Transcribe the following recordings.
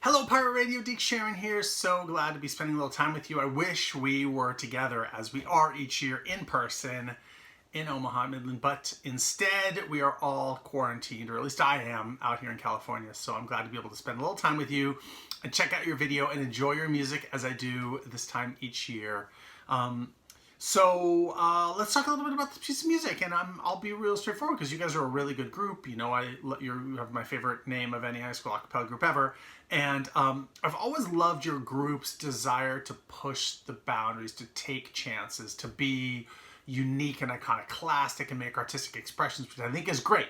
Hello Pirate Radio, Deke Sharon here. So glad to be spending a little time with you. I wish we were together as we are each year in person in Omaha, Midland, but instead we are all quarantined, or at least I am out here in California. So I'm glad to be able to spend a little time with you and check out your video and enjoy your music as I do this time each year. Let's talk a little bit about this piece of music, and I'll be real straightforward because you guys are a really good group. You know, you have my favorite name of any high school a cappella group ever, and I've always loved your group's desire to push the boundaries, to take chances, to be unique and iconoclastic and make artistic expressions, which I think is great.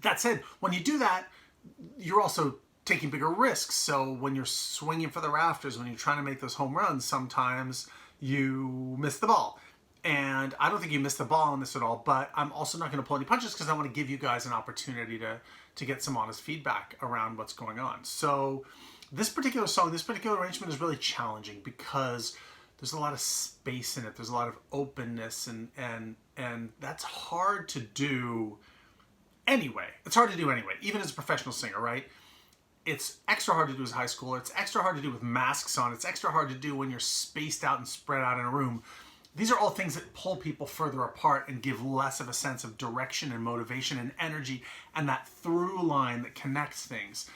That said, when you do that, you're also taking bigger risks. So when you're swinging for the rafters, when you're trying to make those home runs, sometimes you miss the ball. And I don't think you missed the ball on this at all, but I'm also not going to pull any punches because I want to give you guys an opportunity to get some honest feedback around what's going on. So this particular song, this particular arrangement is really challenging because there's a lot of space in it. There's a lot of openness, and that's hard to do anyway. It's hard to do anyway, even as a professional singer, right? It's extra hard to do as a high schooler. It's extra hard to do with masks on. It's extra hard to do when you're spaced out and spread out in a room. These are all things that pull people further apart and give less of a sense of direction and motivation and energy and that through line that connects things.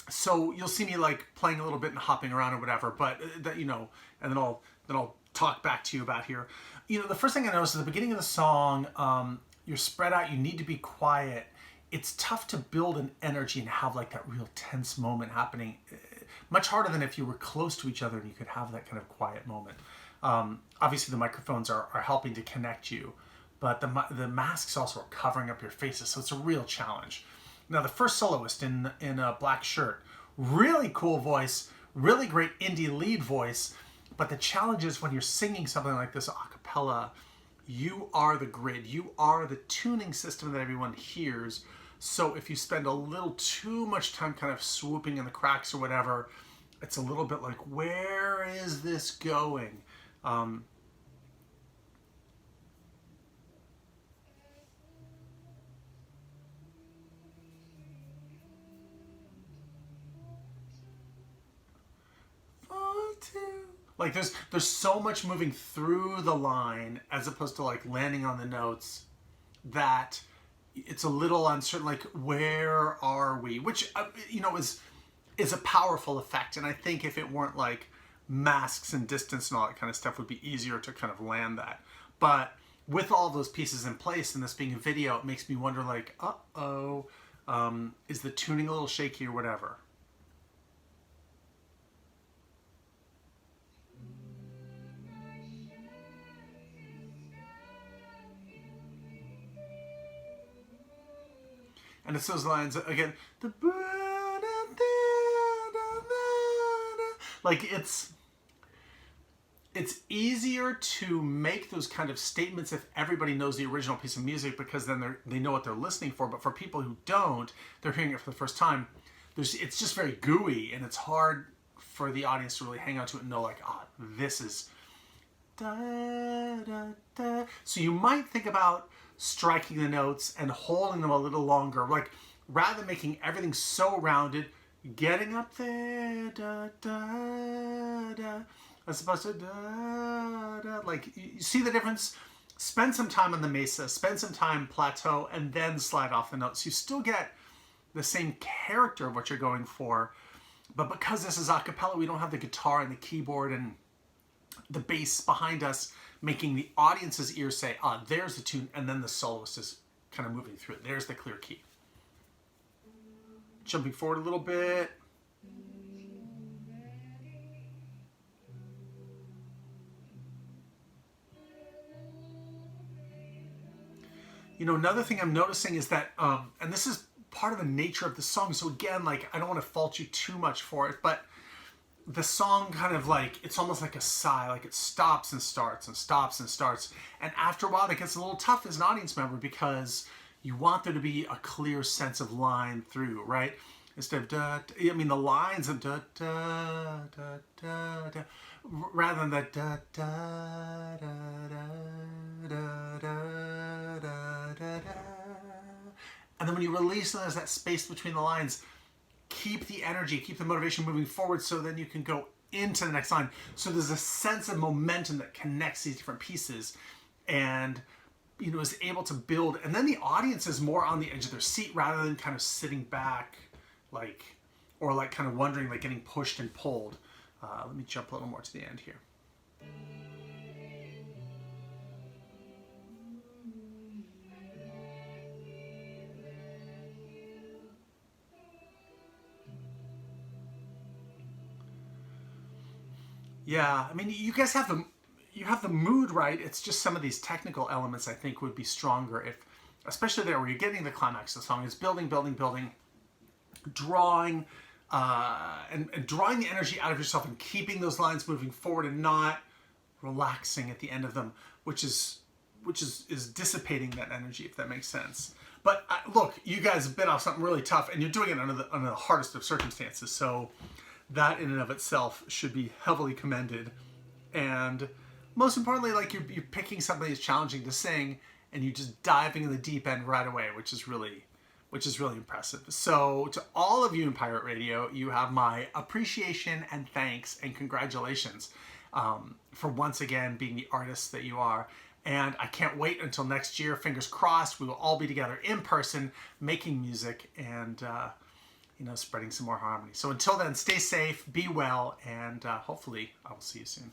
So you'll see me like playing a little bit and hopping around or whatever, but that, you know, and then I'll talk back to you about here. You know, the first thing I noticed at the beginning of the song, you're spread out, you need to be quiet. It's tough to build an energy and have like that real tense moment happening. Much harder than if you were close to each other and you could have that kind of quiet moment. Obviously the microphones are helping to connect you, but the masks also are covering up your faces, so it's a real challenge. Now the first soloist in a black shirt, really cool voice, really great indie lead voice, but the challenge is when you're singing something like this a cappella, you are the grid, you are the tuning system that everyone hears. So if you spend a little too much time kind of swooping in the cracks or whatever, it's a little bit like, where is this going? Like there's so much moving through the line as opposed to like landing on the notes that it's a little uncertain, like where are we? Which, you know, is a powerful effect. And I think if it weren't like masks and distance and all that kind of stuff, would be easier to kind of land that. But with all those pieces in place and this being a video, it makes me wonder like, is the tuning a little shaky or whatever? And it's those lines again, like it's easier to make those kind of statements if everybody knows the original piece of music, because then they know what they're listening for. But for people who don't, they're hearing it for the first time. It's just very gooey, and it's hard for the audience to really hang on to it and know like, this is da da da. So you might think about striking the notes and holding them a little longer, like rather than making everything so rounded, getting up there, da da da, as opposed to da da. Like, you see the difference? Spend some time on the mesa, spend some time plateau, and then slide off the notes. You still get the same character of what you're going for, but because this is a cappella, we don't have the guitar and the keyboard and the bass behind us making the audience's ears say, there's the tune, and then the soloist is kind of moving through it. There's the clear key. Jumping forward a little bit. You know, another thing I'm noticing is that, and this is part of the nature of the song, so again, like, I don't want to fault you too much for it, but the song kind of like, it's almost like a sigh, like it stops and starts and stops and starts. And after a while, that gets a little tough as an audience member because you want there to be a clear sense of line through, right? Instead of da, I mean, the lines of da, da, da, da, da, rather than the da, da, da, da, da, da, da, da, da. And then when you release them, there's that space between the lines. keep the energy, keep the motivation moving forward, so then you can go into the next line. So there's a sense of momentum that connects these different pieces and, you know, is able to build. And then the audience is more on the edge of their seat rather than kind of sitting back, like, or like kind of wondering, like getting pushed and pulled. Let me jump a little more to the end here. Yeah, I mean, you guys have the mood right. It's just some of these technical elements I think would be stronger if, especially there where you're getting the climax of the song, is building, building, building, drawing, and drawing the energy out of yourself and keeping those lines moving forward and not relaxing at the end of them, which is dissipating that energy, if that makes sense. But look, you guys bit off something really tough, and you're doing it under the hardest of circumstances. So that in and of itself should be heavily commended. And most importantly, like you're picking something that's challenging to sing, and you're just diving in the deep end right away, which is really impressive. So to all of you in Pirate Radio, you have my appreciation and thanks and congratulations for once again being the artists that you are. And I can't wait until next year. Fingers crossed, we will all be together in person, making music and you know, spreading some more harmony. So until then, stay safe, be well, and hopefully I will see you soon.